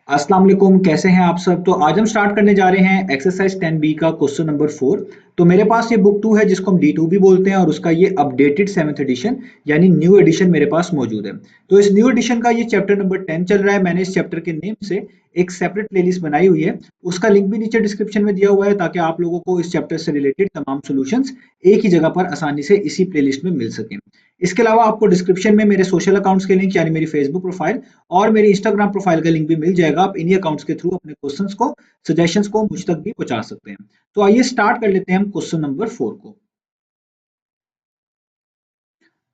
अस्सलाम वालेकुम, कैसे हैं आप सब। तो आज हम स्टार्ट करने जा रहे हैं एक्सरसाइज 10B का क्वेश्चन नंबर 4। तो मेरे पास ये बुक 2 है जिसको हम D2 भी बोलते हैं और उसका ये अपडेटेड 7th एडिशन यानी न्यू एडिशन मेरे पास मौजूद है। तो इस न्यू एडिशन का ये चैप्टर नंबर 10 चल रहा है। मैंने इस चैप्टर के नेम से एक सेपरेट प्लेलिस्ट बनाई हुई है, उसका लिंक भी नीचे डिस्क्रिप्शन में दिया हुआ है ताकि आप लोगों को इस चैप्टर से रिलेटेड तमाम सॉल्यूशंस एक ही जगह पर आसानी से इसी प्लेलिस्ट में मिल सकें। इसके अलावा आपको डिस्क्रिप्शन में मेरे सोशल अकाउंट्स के लिंक यानी मेरी फेसबुक प्रोफाइल और मेरी इंस्टाग्राम प्रोफाइल का लिंक भी मिल जाएगा। आप इन्हीं अकाउंट्स के थ्रू अपने क्वेश्चंस को, सजेशंस को मुझ तक भी पहुंचा सकते हैं। तो आइए स्टार्ट कर लेते हैं हम क्वेश्चन नंबर 4 को।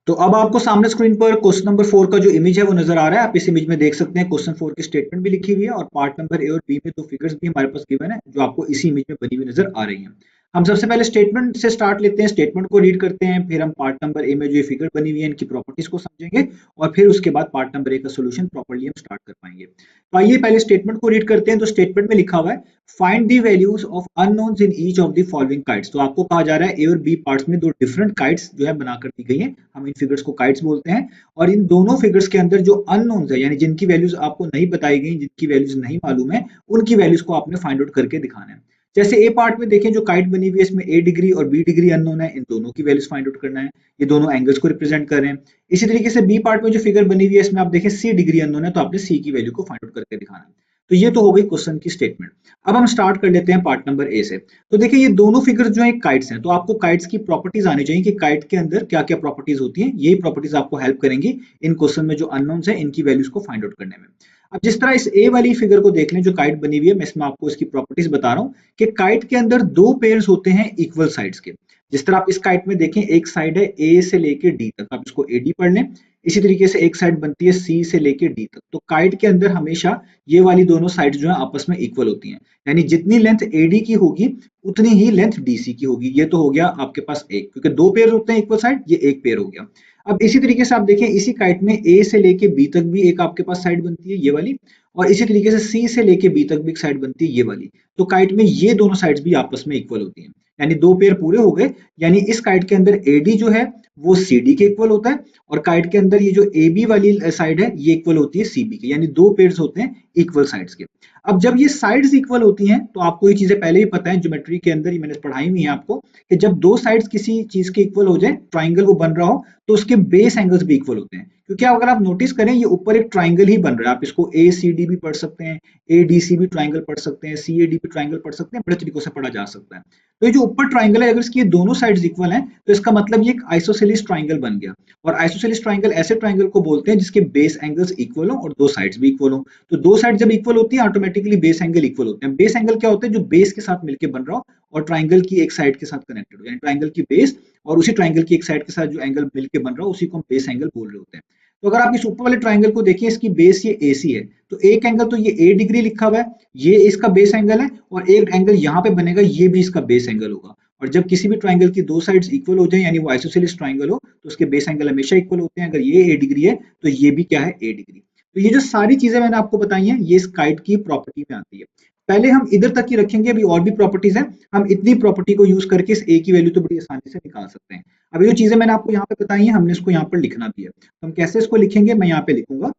तो अब आपको सामने स्क्रीन पर क्वेश्चन नंबर 4 का जो इमेज है वो नजर आ रहा है। आप इस इमेज में देख सकते हैं क्वेश्चन 4 की स्टेटमेंट भी लिखी हुई है और पार्ट नंबर ए और बी में दो फिगर्स भी हमारे पास गिवन है जो आपको इसी इमेज में बनी हुई नजर आ रही है। हम सबसे पहले स्टेटमेंट से स्टार्ट लेते हैं, स्टेटमेंट को रीड करते हैं, फिर हम पार्ट नंबर ए में जो फिगर बनी हुई है इनकी प्रॉपर्टीज को समझेंगे और फिर उसके बाद पार्ट नंबर ए का सोल्यूशन प्रॉपर्ली हम स्टार्ट कर पाएंगे। तो आइए पहले स्टेटमेंट को रीड करते हैं। तो स्टेटमेंट में लिखा हुआ है find the values of unknowns in each of the following kites. तो आपको कहा जा रहा है ए और बी पार्ट्स में दो डिफरेंट काइट्स जो है बनाकर दी गई है, हम इन फिगर्स को काइट्स बोलते हैं। और इन दोनों फिगर्स के अंदर जो अननोन्स है यानी जिनकी वैल्यूज आपको नहीं बताई गई, जिनकी वैल्यूज नहीं मालूम है, उनकी वैल्यूज को आपने फाइंड आउट करके दिखाना है। जैसे ए पार्ट में देखें जो काइट बनी हुई है इसमें ए डिग्री और बी डिग्री अननोन है, इन दोनों की वैल्यूज फाइंड आउट करना है। ये दोनों एंगल्स को रिप्रेजेंट कर रहे हैं। इसी तरीके से बी पार्ट में जो फिगर बनी हुई है इसमें आप देखें सी डिग्री अननोन है, तो आपने सी की वैल्यू को फाइंड आउट करके दिखाना है। तो ये तो हो गई क्वेश्चन की स्टेटमेंट। अब हम स्टार्ट कर लेते हैं पार्ट नंबर ए से। तो देखिए ये दोनों फिगर्स जो है काइट्स हैं, तो आपको काइट्स की प्रॉपर्टीज आनी चाहिए कि काइट के अंदर क्या क्या प्रॉपर्टीज होती हैं। यही प्रॉपर्टीज आपको हेल्प करेंगी इन क्वेश्चन में जो अननोन्स है इनकी वैल्यूज को फाइंड आउट करने में। अब जिस तरह इस ए वाली फिगर को देख लें जो काइट बनी हुई है, मैं इसमें आपको इसकी प्रॉपर्टीज बता रहा हूँ कि काइट के अंदर दो पेयर्स होते हैं इक्वल साइड्स के। जिस तरह आप इस काइट में देखें एक साइड है ए से लेके डी तक, आप इसको ए डी पढ़ लें। इसी तरीके से एक साइड बनती है सी से लेके डी तक। तो काइट के अंदर हमेशा ये वाली दोनों साइड्स जो है आपस में इक्वल होती हैं, यानी जितनी लेंथ एडी की होगी उतनी ही लेंथ डीसी की होगी। ये तो हो गया आपके पास एक, क्योंकि दो पेयर होते हैं इक्वल साइड, ये एक पेयर हो गया। अब इसी तरीके से आप देखें इसी काइट में ए से लेके बी तक भी एक आपके पास साइड बनती है ये वाली, और इसी तरीके से सी से लेके बी तक भी एक साइड बनती है ये वाली। तो काइट में ये दोनों साइड्स भी आपस में इक्वल होती हैं, यानी दो पेयर पूरे हो गए। यानी इस काइट के अंदर एडी जो है वो सीडी के इक्वल होता है और काइट के अंदर ये जो ए बी वाली साइड है ये इक्वल होती है सीबी के, यानी दो पेयर्स होते हैं इक्वल साइड्स के। अब जब ये साइड्स इक्वल होती हैं तो आपको ये चीजें पहले ही पता है, ज्योमेट्री के अंदर ही मैंने पढ़ाई हुई है आपको कि जब दो साइड्स किसी चीज के इक्वल हो जाए, ट्राइंगल वो बन रहा हो, तो उसके बेस एंगल्स भी इक्वल होते हैं। क्योंकि अगर आप नोटिस करें ये ऊपर एक ट्राइंगल ही बन रहा है, आप इसको ए सी डी भी पढ़ सकते हैं, ए डी सी भी ट्राइंगल पढ़ सकते हैं, सी ए डी भी ट्राइंगल पढ़ सकते हैं, बड़े तरीकों से पढ़ा जा सकता है। तो ये जो ऊपर ट्राइंगल है अगर इसकी दोनों साइड्स इक्वल हैं तो इसका मतलब ये एक आइसोसेलेस ट्राइंगल बन गया। और आइसोसेलेस ट्राइंगल ऐसे ट्राइंगल को बोलते हैं जिसके बेस एंगल्स इक्वल हो और दो साइड्स भी इक्वल हो। तो दो साइड जब इक्वल होती है ऑटोमेटिकली बेस एंगल इक्वल होते हैं। बेस एंगल क्या होता है? जो बेस के साथ मिलकर बन रहा हो और ट्राइंगल की एक साइड के साथ कनेक्टेड हो, यानी ट्राइंगल की बेस और उसी ट्राइंगल की एक साइड के साथ जो एंगल मिलकर बन रहा हो उसी को हम बेस एंगल बोल रहे होते हैं। तो अगर आप इस ऊपर वाले ट्राइंगल को देखिए, इसकी बेस ये AC है, तो एक एंगल तो ये ए डिग्री लिखा हुआ है, ये इसका बेस एंगल है, और एक एंगल यहाँ पे बनेगा ये भी इसका बेस एंगल होगा। और जब किसी भी ट्राइंगल की दो साइड्स इक्वल हो जाए यानी वो आइसोसेलेस ट्राइंगल हो तो उसके बेस एंगल हमेशा इक्वल होते हैं। अगर ये ए डिग्री है तो ये भी क्या है? ए डिग्री। तो ये जो सारी चीजें मैंने आपको बताई हैं ये इस काइट की प्रॉपर्टी में आती है। पहले हम इधर तक ही रखेंगे, अभी और भी प्रॉपर्टीज हैं, हम इतनी प्रॉपर्टी को यूज करके इस ए की वैल्यू तो बड़ी आसानी से निकाल सकते हैं। अब ये जो चीजें मैंने आपको यहाँ पे बताई हैं हमने इसको यहाँ पर लिखना भी है, तो हम कैसे इसको लिखेंगे? मैं यहाँ पे लिखूंगा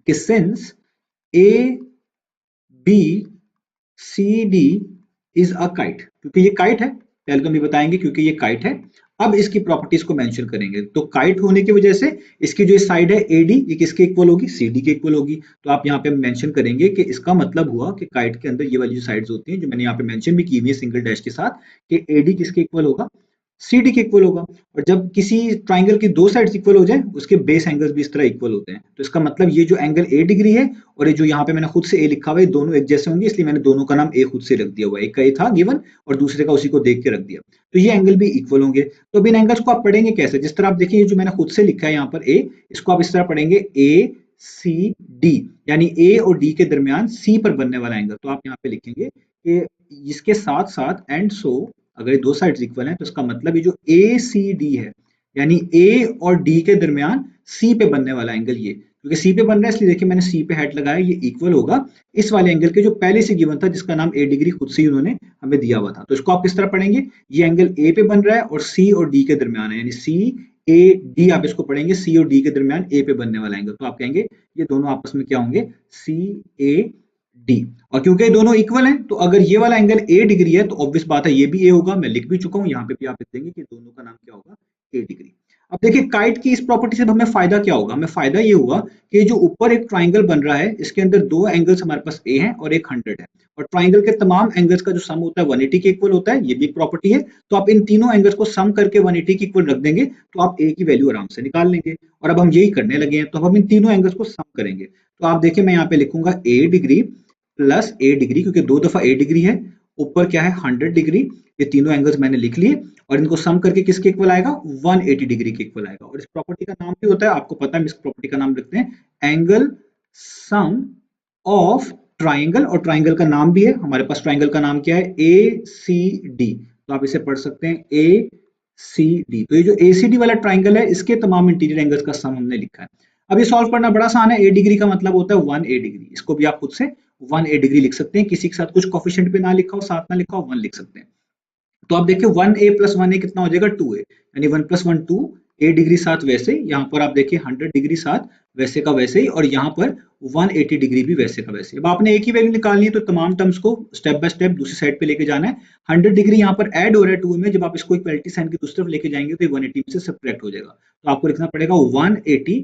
कि since A B C D is a kite, क्योंकि ये काइट है, पहले तो हम ये बताएंगे क्योंकि ये काइट है। अब इसकी प्रॉपर्टीज को मेंशन करेंगे, तो काइट होने की वजह से इसकी जो साइड है एडी ये किसके इक्वल होगी? सीडी के इक्वल होगी। तो आप यहाँ पे मेंशन करेंगे कि इसका मतलब हुआ कि काइट के अंदर ये वाली जो साइड्स होती हैं जो मैंने यहाँ पे मेंशन भी की हुई है सिंगल डैश के साथ, कि एडी किसके इक्वल होगा? सीडी के इक्वल होगा। और जब किसी ट्राइंगल की दो साइड्स इक्वल हो जाए उसके बेस एंगल्स भी इस तरह इक्वल होते हैं। तो इसका मतलब ये जो एंगल ए डिग्री है और ये जो यहाँ पे मैंने खुद से ए लिखा हुआ है दोनों एक जैसे होंगे, इसलिए मैंने दोनों का नाम ए खुद से रख दिया हुआ है। एक का ए था गिवन और दूसरे का उसी को देख के रख दिया, तो ये एंगल भी इक्वल होंगे। तो अब इन एंगल्स को आप पढ़ेंगे कैसे? जिस तरह आप देखिए जो मैंने खुद से लिखा है यहाँ पर ए, इसको आप इस तरह पढ़ेंगे ए सी डी, यानी ए और डी के दरमियान सी पर बनने वाला एंगल। तो आप यहाँ पे लिखेंगे कि इसके साथ साथ एंड सो, अगर ये दो साइड्स इक्वल हैं तो इसका मतलब ये जो ए सी डी है यानी ए और डी के दरमियान सी पे बनने वाला एंगल, ये क्योंकि सी पे बन रहा है इसलिए देखिए मैंने सी पे हेड लगाया, ये इक्वल होगा इस वाले एंगल के जो पहले से गिवन था जिसका नाम ए डिग्री खुद से ही उन्होंने हमें दिया हुआ था। तो इसको आप किस तरह पढ़ेंगे? ये एंगल ए पे बन रहा है और सी और डी के दरमियान है, यानी सी ए डी आप इसको पढ़ेंगे सी और डी के दरमियान ए पे बनने वाला एंगल। तो आप कहेंगे ये दोनों आपस में क्या होंगे? सी ए डी। और क्योंकि ये दोनों इक्वल हैं तो अगर ये वाला एंगल ए डिग्री है तो ऑब्वियस बात है ये भी ए होगा। मैं लिख भी चुका हूं, यहाँ पे भी आप लिख देंगे कि दोनों का नाम क्या होगा, ए डिग्री। अब देखिए काइट की इस प्रॉपर्टी से हमें फायदा क्या होगा, हमें फायदा ये हुआ कि जो ऊपर एक ट्राइंगल बन रहा है इसके अंदर दो एंगल्स हमारे पास ए हैं और एक 100 है, और ट्राइंगल के तमाम एंगल्स का जो सम होता है 180 के इक्वल होता है, ये भी एक प्रॉपर्टी है। तो आप इन तीनों एंगल्स को सम करके 180 के इक्वल रख देंगे तो आप ए की वैल्यू आराम से निकाल लेंगे। और अब हम यही करने लगे हैं, तो हम इन तीनों एंगल्स को सम करेंगे। तो आप देखिए मैं यहाँ पे लिखूंगा ए डिग्री प्लस ए डिग्री, क्योंकि दो दफा ए डिग्री है, ऊपर क्या है 100 डिग्री। ये तीनों एंगल्स मैंने लिख लिए और इनको सम करके किसके इक्वल आएगा, 180 डिग्री के इक्वल आएगा। और इस प्रॉपर्टी का नाम भी होता है, आपको पता है, हम इस प्रॉपर्टी का नाम रखते हैं एंगल सम ऑफ ट्राइंगल। और ट्राइंगल का नाम भी है हमारे पास, ट्राइंगल का नाम क्या है, ए सी डी। तो आप इसे पढ़ सकते हैं ए सी डी। तो ये जो ए सी डी वाला ट्राइंगल है इसके तमाम इंटीरियर एंगल्स का सम हमने लिखा है। अब ये सॉल्व करना बड़ा आसान है। ए डिग्री का मतलब होता है 1 ए डिग्री, इसको भी आप खुद से 1 ए डिग्री लिख सकते हैं। किसी के साथ कुछ कोफिशिएंट पे ना लिखा हो, साथ ना लिखा हो, 1 लिख सकते हैं। तो आप देखिए 1a प्लस 1a कितना हो जाएगा, 2a, यानी 1 प्लस 1 2, a डिग्री साथ वैसे, यहाँ पर आप देखिए 100 डिग्री साथ वैसे का वैसे ही, और यहाँ पर 180 डिग्री भी वैसे का वैसे। अब आपने एक ही वैल्यू निकालनी है तो तमाम टर्म्स को स्टेप बाय स्टेप दूसरी साइड पे लेके जाना है। 100 डिग्री यहाँ पर ऐड हो रहा है 2 में, जब आप इसको इक्वलिटी साइन की दूसरी तरफ लेके जाएंगे तो 180 से सब्ट्रैक्ट हो जाएगा। तो आपको लिखना पड़ेगा 180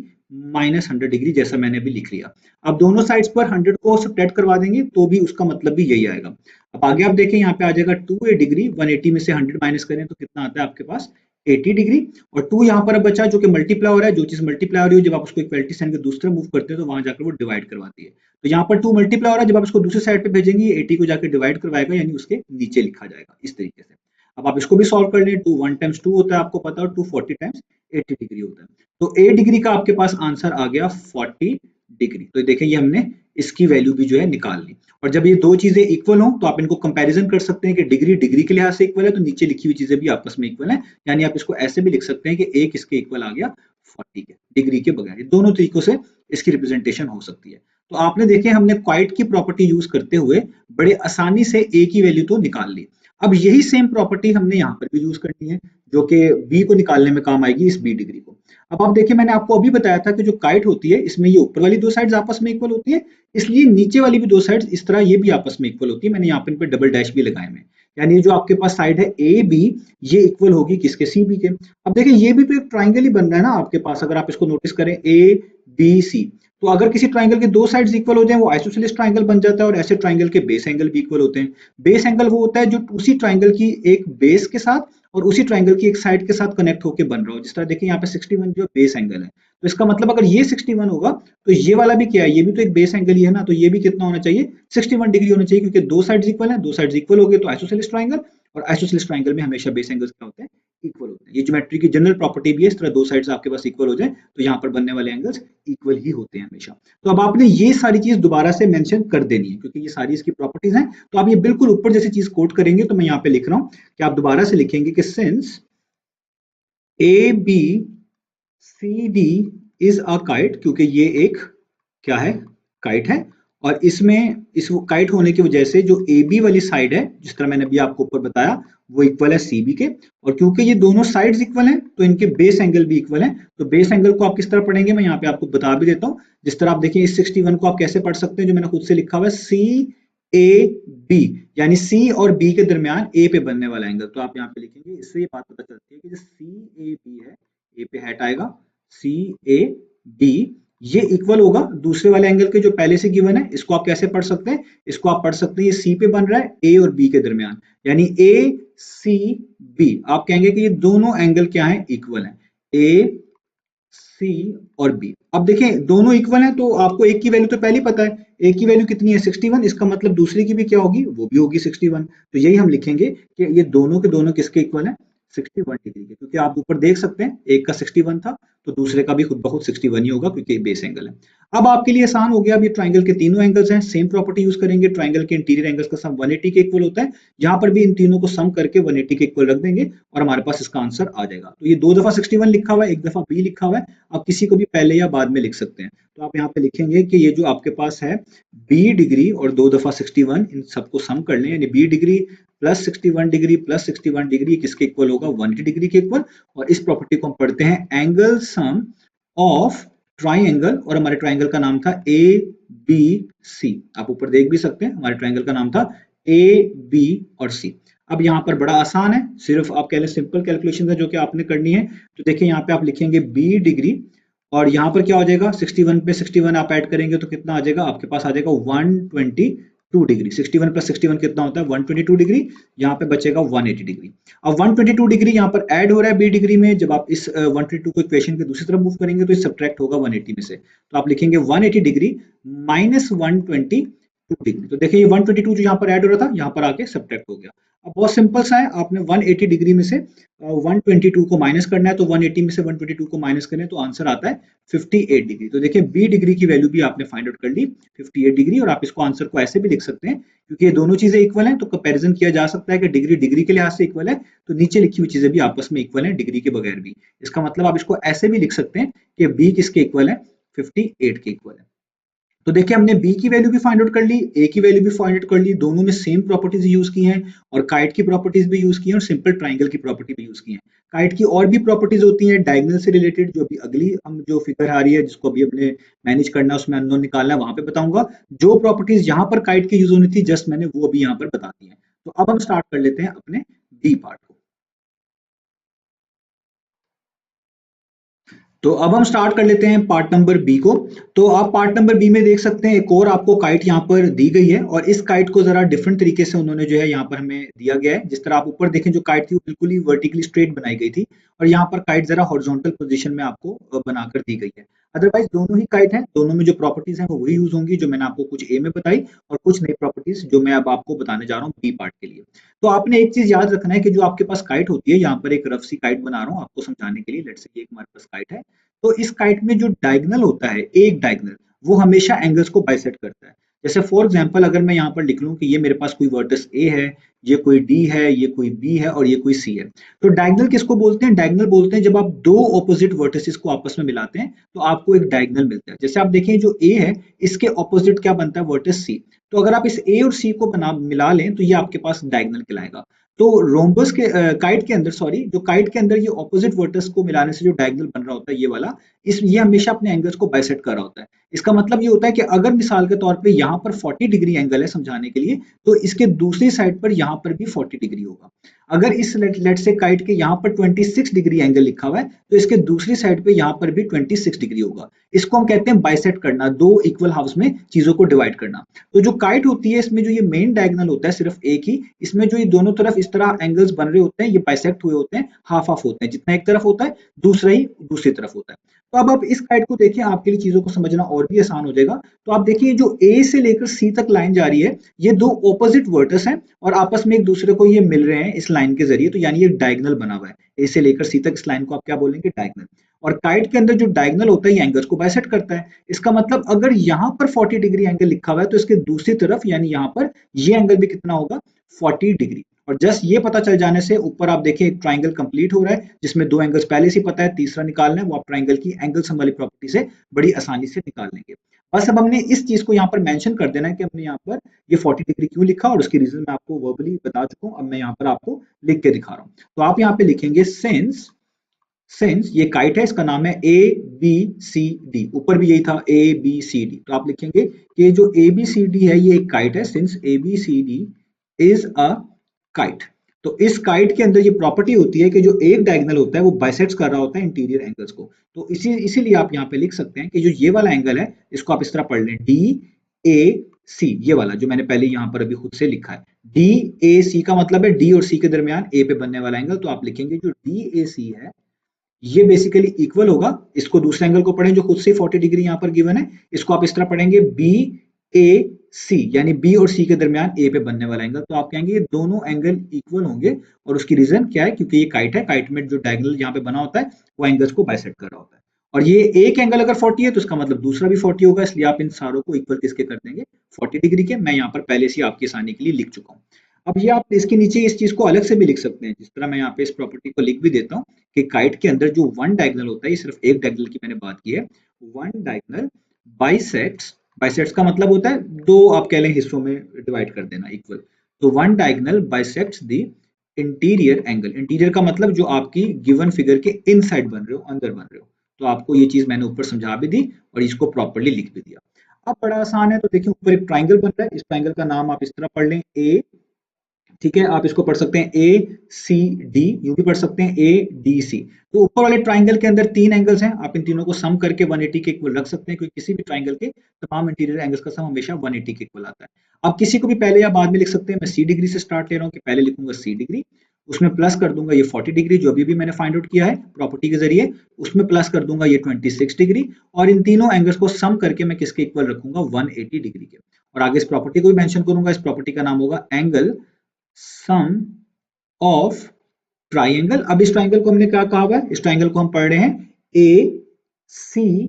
माइनस 100 डिग्री, जैसा मैंने अभी लिख लिया। अब दोनों साइड्स पर 100 को सब्ट्रैक्ट करवा देंगे तो भी उसका मतलब भी यही आएगा। अब आगे आप देखें यहाँ पे आ जाएगा 2a डिग्री, 180 में से 100 माइनस करें तो कितना आता है आपके पास, 80 डिग्री। और 2 यहाँ पर अब बचा जो कि मल्टीप्लाई हो रहा है। जो चीज मल्टीप्लाई हो रही है जब आप उसको इक्वलिटी साइन के दूसरे मूव करते हैं तो वहां जाकर वो डिवाइड करवाती है। तो यहाँ पर 2 मल्टीप्लाई हो रहा है, जब आप इसको दूसरी साइड पे भेजेंगे 80 को जाकर डिवाइड करवाएगा, यानी उसके नीचे लिखा जाएगा इस तरीके से। अब आप इसको भी सॉल्व कर लें, 2 1 टाइम्स 2 होता है आपको पता है, और 2 40 टाइम्स 80 डिग्री होता है। तो ए डिग्री का आपके पास आंसर आ गया 40 डिग्री। तो देखिए ये हमने इसकी वैल्यू भी जो है निकाल ली। और जब ये दो चीजें इक्वल हो तो आप इनको कंपैरिजन कर सकते हैं कि डिग्री डिग्री के लिहाज से इक्वल है तो नीचे लिखी हुई चीजें भी आपस में इक्वल है। यानी आप इसको ऐसे भी लिख सकते हैं कि एक इसके इक्वल आ गया 40 के, डिग्री के बगैर। दोनों तरीकों से इसकी रिप्रेजेंटेशन हो सकती है। तो आपने देखे हमने क्वाइट की प्रॉपर्टी यूज करते हुए बड़े आसानी से ए की वैल्यू तो निकाल ली। अब यही सेम प्रॉपर्टी हमने यहाँ पर भी यूज करनी है, जो कि बी को निकालने में काम आएगी, इस बी डिग्री को। अब आप देखिए मैंने आपको अभी बताया था कि जो काइट होती है इसमें ये ऊपर वाली दो साइड्स आपस में इक्वल होती है, इसलिए नीचे वाली भी दो साइड्स इस तरह ये भी आपस में इक्वल होती है। मैंने यहाँ पे इन पे डबल डैश भी लगाए हैं, यानी जो आपके पास साइड है ए बी ये इक्वल होगी किसके, सी बी के। अब देखिए ये भी तो एक ट्राइंगल ही बन रहा है ना आपके पास, अगर आप इसको नोटिस करें ए बी सी। तो अगर किसी ट्राइंगल के दो साइड्स इक्वल हो जाए वो आइसोसेलेस ट्राइंगल बन जाता है, और ऐसे ट्राइंगल के बेस एंगल भी इक्वल होते हैं। बेस एंगल वो होता है जो उसी ट्राइंगल की एक बेस के साथ और उसी ट्राइंगल की एक साइड के साथ कनेक्ट होकर बन रहा हो। जिस तरह देखिए यहाँ पे 61 जो बेस एंगल है, तो इसका मतलब अगर ये 61 होगा तो ये वाला भी क्या है, ये भी तो एक बेस एंगल ही है ना, तो ये भी कितना होना चाहिए, 61 डिग्री होना चाहिए, क्योंकि दो साइड्स इक्वल है, दो साइड्स इक्वल हो गए तो आइसोसेलेस ट्राइंगल। और आइसोसेलेस ट्राइंगल में हमेशा बेस एंगल्स क्या होते हैं, इक्वल होते हैं। ये ज्योमेट्री की जनरल प्रॉपर्टी भी है, इस तरह दो साइड्स आपके पास इक्वल हो जाए तो यहाँ पर बनने वाले एंगल्स इक्वल ही होते हैं हमेशा। तो अब आपने ये सारी चीज दोबारा से मेंशन कर देनी है, क्योंकि ये सारी इसकी प्रॉपर्टीज हैं। तो आप ये बिल्कुल ऊपर जैसी चीज कोट करेंगे, तो मैं यहाँ पे लिख रहा हूँ कि आप दोबारा से लिखेंगे कि since A B C D is a kite, क्योंकि ये एक क्या है, काइट है। और इसमें इस काइट होने की वजह से जो ए बी वाली साइड है, जिस तरह मैंने अभी आपको ऊपर बताया, वो इक्वल है सी बी के। और क्योंकि ये दोनों साइड्स इक्वल हैं तो इनके बेस एंगल भी इक्वल हैं। तो बेस एंगल को आप किस तरह पढ़ेंगे मैं यहाँ पे आपको बता भी देता हूँ। जिस तरह आप देखिए इस 61 को आप कैसे पढ़ सकते हैं, जो मैंने खुद से लिखा हुआ है सी ए बी, यानी सी और बी के दरमियान ए पे बनने वाला एंगल। तो आप यहाँ पे लिखेंगे, इससे ये बात पता चलती है कि जो सी ए बी है, ए पे हैट आएगा, सी ए बी ये इक्वल होगा दूसरे वाले एंगल के जो पहले से गिवन है। इसको आप कैसे पढ़ सकते हैं, इसको आप पढ़ सकते हैं ये सी पे बन रहा है ए और बी के दरमियान, यानी ए सी बी। आप कहेंगे कि ये दोनों एंगल क्या है, इक्वल है, ए सी और बी। अब देखें दोनों इक्वल हैं तो आपको एक की वैल्यू तो पहले ही पता है, एक की वैल्यू कितनी है 61, इसका मतलब दूसरे की भी क्या होगी, वो भी होगी 61। तो यही हम लिखेंगे कि ये दोनों के दोनों किसके इक्वल है, 61 डिग्री के, क्योंकि आप ऊपर देख सकते हैं एक का 61 था तो दूसरे का भी खुद ब खुद 61 ही होगा, क्योंकि बेस एंगल है। अब आपके लिए आसान हो गया, अब ये ट्राइंगल के तीनों एंगल्स हैं, सेम प्रॉपर्टी यूज करेंगे, ट्राइंगल के इंटीरियर एंगल्स का सम 180 के इक्वल होता है। यहाँ पर भी इन तीनों को सम करके 180 के इक्वल रख देंगे और हमारे पास इसका आंसर आ जाएगा। तो ये दो दफा 61 लिखा हुआ है, एक दफा बी लिखा हुआ है, आप किसी को भी पहले या बाद में लिख सकते हैं। तो आप यहाँ पे लिखेंगे कि ये जो आपके पास है बी डिग्री और दो दफा 61, इन सबको सम कर लें, यानी B degree plus 61 degree plus 61 degree किसके इक्वल होगा, 180 डिग्री के इक्वल। और इस प्रॉपर्टी को हम पढ़ते हैं एंगल सम ऑफ ट्राइंगल, और हमारे ट्राइंगल का नाम था ए बी सी, आप ऊपर देख भी सकते हैं हमारे ट्रायंगल का नाम था ए बी और सी। अब यहाँ पर बड़ा आसान है, सिर्फ आप कह लें सिंपल कैलकुलेशन है जो कि आपने करनी है। तो देखिए यहाँ पे आप लिखेंगे बी डिग्री और यहाँ पर क्या हो जाएगा 61 पे 61 आप ऐड करेंगे तो कितना आ जाएगा, आपके पास आ जाएगा 122 डिग्री। 61 प्लस 61 कितना होता है 122 डिग्री, यहाँ पे बचेगा 180 डिग्री। अब 122 डिग्री यहाँ पर ऐड हो रहा है बी डिग्री में, जब आप इस 122 को इक्वेशन के दूसरी तरफ मूव करेंगे तो ये सब्ट्रैक्ट होगा 180 में से, तो आप लिखेंगे 180 डिग्री माइनस 122 डिग्री। तो देखिए ये 122 जो यहाँ पर ऐड हो रहा था यहाँ पर आके सब्ट्रैक्ट हो गया। अब बहुत सिंपल सा है, आपने 180 डिग्री में से 122 को माइनस करना है, तो 180 में से 122 को माइनस करें तो आंसर आता है 58 डिग्री। तो देखिए बी डिग्री की वैल्यू भी आपने फाइंड आउट कर ली 58 डिग्री, और आप इसको आंसर को ऐसे भी लिख सकते हैं क्योंकि ये दोनों चीजें इक्वल हैं तो कंपैरिजन किया जा सकता है कि डिग्री डिग्री के लिहाज से इक्वल है तो नीचे लिखी हुई चीजें भी आपस में इक्वल हैं डिग्री के बगैर भी। इसका मतलब आप इसको ऐसे भी लिख सकते हैं कि बी किसके इक्वल है 58 के इक्वल है। तो देखिए हमने बी की वैल्यू भी फाइंड आउट कर ली, ए की वैल्यू भी फाइंड आउट कर ली, दोनों में सेम प्रॉपर्टीज यूज की हैं और काइट की प्रॉपर्टीज भी यूज की हैं और सिंपल ट्राइंगल की प्रॉपर्टी भी यूज की हैं। काइट की और भी प्रॉपर्टीज होती हैं डायगोनल से रिलेटेड, जो अभी अगली हम जो फिगर आ रही है जिसको अभी अपने मैनेज करना है उसमें अननोन निकालना है वहां पे बताऊंगा। जो प्रॉपर्टीज यहाँ पर काइट की यूज होनी थी जस्ट मैंने वो अभी यहाँ पर बता दी है। तो अब हम स्टार्ट कर लेते हैं अपने बी पार्ट को। तो अब हम स्टार्ट कर लेते हैं पार्ट नंबर बी को। तो आप पार्ट नंबर बी में देख सकते हैं एक और आपको काइट यहाँ पर दी गई है और इस काइट को जरा डिफरेंट तरीके से उन्होंने जो है यहाँ पर हमें दिया गया है। जिस तरह आप ऊपर देखें जो काइट थी वो बिल्कुल ही वर्टिकली स्ट्रेट बनाई गई थी और यहाँ पर काइट जरा हॉरिजॉन्टल पोजीशन में आपको बनाकर दी गई है। अदरवाइज दोनों ही काइट हैं, दोनों में जो प्रॉपर्टीज हैं वो वही यूज होंगी जो मैंने आपको कुछ ए में बताई और कुछ नई प्रॉपर्टीज जो मैं अब आपको बताने जा रहा हूँ बी पार्ट के लिए। तो आपने एक चीज याद रखना है कि जो आपके पास काइट होती है, यहाँ पर एक रफ सी काइट बना रहा हूँ आपको समझाने के लिए। लेट्स से ये एक हमारे पास काइट है, तो इस काइट में जो डायगोनल होता है एक डायगोनल वो हमेशा एंगल्स को बाइसेक्ट करता है। जैसे फॉर एग्जांपल अगर मैं यहाँ पर लिख लूं कि ये मेरे पास कोई वर्टेक्स ए है, ये कोई डी है, ये कोई बी है और ये कोई सी है, तो डायगोनल किसको बोलते हैं? डायगोनल बोलते हैं जब आप दो ऑपोजिट वर्टिसेस को आपस में मिलाते हैं तो आपको एक डायगोनल मिलता है। जैसे आप देखें जो ए है इसके ऑपोजिट क्या बनता है? वर्टेक्स सी। तो अगर आप इस ए और सी को बना मिला लें तो ये आपके पास डायगोनल कहलाएगा। तो रोम्बस के काइट के अंदर, सॉरी, जो काइट के अंदर ये ऑपोजिट वर्टेक्स को मिलाने से जो डायगोनल बन रहा होता है ये वाला, इस ये हमेशा अपने एंगल्स को बाइसेक्ट कर रहा होता है। इसका मतलब ये होता है कि अगर मिसाल के तौर पे यहाँ पर 40 डिग्री एंगल है समझाने के लिए, तो इसके दूसरी साइड पर यहाँ पर भी 40 डिग्री होगा। अगर इस लेट से काइट के यहाँ पर 26 डिग्री एंगल लिखा हुआ है तो इसके दूसरी साइड पे यहाँ पर भी 26 डिग्री होगा। इसको हम कहते हैं बाइसेक्ट करना, दो इक्वल हाफ्स में चीजों को डिवाइड करना। तो जो काइट होती है इसमें जो ये मेन डायगोनल होता है सिर्फ एक ही, इसमें जो ये दोनों तरफ इस तरह एंगल्स बन रहे होते हैं ये बाइसेक्ट हुए होते हैं, हाफ हाफ होते हैं, जितना एक तरफ होता है दूसरा ही दूसरी तरफ होता है। तो अब आप इस काइट को देखिए, आपके लिए चीजों को समझना और भी आसान हो जाएगा। तो आप देखिए जो ए से लेकर सी तक लाइन जा रही है ये दो ऑपोजिट वर्टेक्स हैं और आपस में एक दूसरे को ये मिल रहे हैं इस लाइन के जरिए, तो यानी ये डायगोनल बना हुआ है। ए से लेकर सी तक इस लाइन को आप क्या बोलेंगे? डायगोनल। और काइट के अंदर जो डायगोनल होता है ये एंगल्स को बाइसेक्ट करता है। इसका मतलब अगर यहाँ पर 40 डिग्री एंगल लिखा हुआ है तो इसके दूसरी तरफ यानी यहाँ पर ये एंगल भी कितना होगा? 40 डिग्री। और जस्ट ये पता चल जाने से ऊपर आप देखिए एक ट्राइंगल कंप्लीट हो रहा है जिसमें दो एंगल्स पहले से पता है, तीसरा निकालना है वो आप ट्राइंगल की एंगल सम वाली प्रॉपर्टी से बड़ी आसानी से निकाल लेंगे। बस अब हमने इस चीज को यहाँ पर मेंशन कर देना है कि हमने यहाँ पर ये 40 डिग्री क्यों लिखा और उसकी रीजन मैं आपको वर्बली बता चुका हूँ। अब मैं यहाँ पर आपको लिख के दिखा रहा हूँ। तो आप यहाँ पे लिखेंगे सिंस ये काइट है, इसका नाम है ए बी सी डी, ऊपर भी यही था ए बी सी डी, तो आप लिखेंगे कि जो ए बी सी डी है ये एक काइट है। Since A B C D is a kite, तो इस काइट के अंदर ये प्रॉपर्टी होती है कि जो एक डायगोनल होता है वो बाइसेक्ट्स कर रहा होता है इंटीरियर एंगल्स को। तो इसीलिए आप यहाँ पे लिख सकते हैं कि जो ये वाला एंगल है इसको आप इस तरह पढ़ लें, डी ए सी, ये वाला जो मैंने पहले यहाँ पर अभी खुद से लिखा है। डी ए सी का मतलब है डी और सी के दरमियान ए पे बनने वाला एंगल, तो आप लिखेंगे जो डी ए सी है ये बेसिकली इक्वल होगा, इसको दूसरे एंगल को पढ़ें जो खुद से 40 डिग्री यहाँ पर गिवन है, इसको आप इस तरह पढ़ेंगे बी ए सी, यानी बी और सी के दरमियान ए पे बनने वाला एंगल। तो आप कहेंगे ये दोनों एंगल इक्वल होंगे और उसकी रीजन क्या है? क्योंकि ये काइट है, काइट में जो डायगोनल यहाँ पे बना होता है वो एंगल्स को बाइसेक्ट कर रहा होता है। और ये एक एंगल अगर 40 है तो इसका मतलब दूसरा भी 40 होगा, इसलिए आप इन सारों को इक्वल किसके कर देंगे? 40 डिग्री के। मैं यहाँ पर पहले से आपकी आसानी के लिए लिख चुका हूँ। अब ये आप इसके नीचे इस चीज को अलग से भी लिख सकते हैं, जिस तरह मैं यहाँ पे इस प्रॉपर्टी को लिख भी देता हूँ कि काइट के अंदर जो वन डायगोनल होता है, ये सिर्फ एक डायगोनल की मैंने बात की है, वन डायगोनल बाइसेक्ट्स, बाइसेक्ट्स का मतलब होता है दो आप कह लें हिस्सों में डिवाइड कर देना इक्वल। तो one diagonal bisects the interior angle, interior का मतलब जो आपकी गिवन फिगर के इनसाइड बन रहे हो, अंदर बन रहे हो। तो आपको ये चीज मैंने ऊपर समझा भी दी और इसको प्रॉपर्ली लिख भी दिया। अब बड़ा आसान है, तो देखिए ऊपर एक ट्राइंगल बन रहा है, इस ट्राइंगल का नाम आप इस तरह पढ़ लें ए, ठीक है, आप इसको पढ़ सकते हैं ए सी डी, यूं भी पढ़ सकते हैं ए डी सी। तो ऊपर वाले ट्राइंगल के अंदर 3 एंगल्स हैं, आप इन तीनों को सम करके 180 के इक्वल रख सकते हैं, क्योंकि किसी भी ट्राइंगल के तमाम इंटीरियर एंगल्स का सम हमेशा 180 के इक्वल आता है। आप किसी को भी पहले या बाद में लिख सकते हैं, मैं सी डिग्री से स्टार्ट ले रहा हूँ कि पहले लिखूंगा सी डिग्री, उसमें प्लस कर दूंगा ये 40 डिग्री जो अभी भी मैंने फाइंड आउट किया है प्रॉपर्टी के जरिए, उसमें प्लस कर दूंगा ये 26 डिग्री, और इन तीनों एंगल्स को सम करके मैं किसके इक्वल रखूंगा, 180 डिग्री के। और आगे इस प्रॉपर्टी को भी मेंशन करूंगा, इस प्रॉपर्टी का नाम होगा एंगल सम ऑफ ट्राइंगल। अब इस ट्राइंगल को हमने क्या कहा हुआ है, इस ट्राइंगल को हम पढ़ रहे हैं ए सी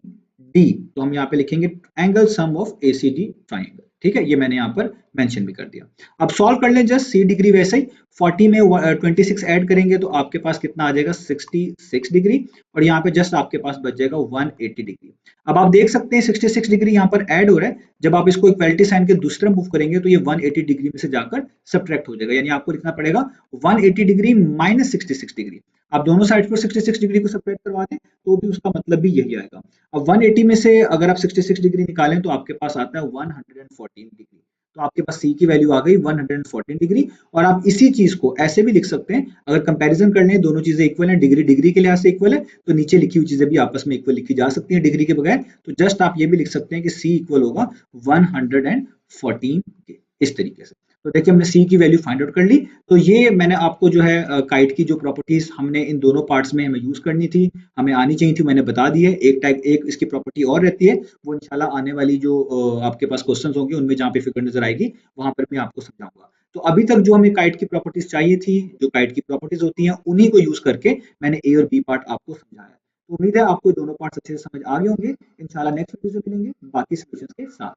डी, तो हम यहाँ पे लिखेंगे angle sum of A C D triangle, ठीक है, ये मैंने यहाँ पर मेंशन भी कर दिया। अब सॉल्व कर लें जस्ट, सी डिग्री वैसे ही 40 में 26 ऐड करेंगे तो आपके पास कितना आ जाएगा, 66 डिग्री, और यहाँ पे जस्ट आपके पास बच जाएगा 180 डिग्री। अब आप देख सकते हैं 66 डिग्री यहाँ पर ऐड हो रहा है, जब आप इसको इक्वालिटी साइन के दूसरे मूव करेंगे तो ये 180 डिग्री में से जाकर सब्ट्रैक्ट हो जाएगा, यानी आपको लिखना पड़ेगा 180 डिग्री माइनस 66 डिग्री। आप दोनों साइड पर 66 डिग्री को सब्ट्रैक्ट करवा दें तो भी उसका मतलब भी यही आएगा। अब 180 में से अगर आप 66 डिग्री निकालें तो आपके पास आता है 114 डिग्री, तो आपके पास सी की वैल्यू आ गई 114 डिग्री। और आप इसी चीज को ऐसे भी लिख सकते हैं, अगर कंपैरिजन कर लें दोनों चीजें इक्वल हैं, डिग्री डिग्री के लिहाज से इक्वल है, तो नीचे लिखी हुई चीजें भी आपस में इक्वल लिखी जा सकती हैं डिग्री के बगैर, तो जस्ट आप ये भी लिख सकते हैं कि सी इक्वल होगा 114 के, इस तरीके से। तो देखिए हमने सी की वैल्यू फाइंड आउट कर ली। तो ये मैंने आपको जो है काइट की जो प्रॉपर्टीज हमने इन दोनों पार्ट्स में हमें यूज करनी थी, हमें आनी चाहिए थी, मैंने बता दी है। एक इसकी प्रॉपर्टी और रहती है, वो इंशाल्लाह आने वाली जो आपके पास क्वेश्चंस होंगे उनमें जहाँ पे फिगर नजर आएगी वहां पर मैं आपको समझाऊंगा। तो अभी तक जो हमें काइट की प्रॉपर्टीज चाहिए थी, जो काइट की प्रॉपर्टीज होती हैं, उन्हीं को यूज करके मैंने ए और बी पार्ट आपको समझाया। तो उम्मीद है आपको दोनों पार्ट्स अच्छे से समझ आ गए होंगे। इंशाल्लाह नेक्स्ट वीडियो में मिलेंगे बाकी सॉल्यूशंस के साथ।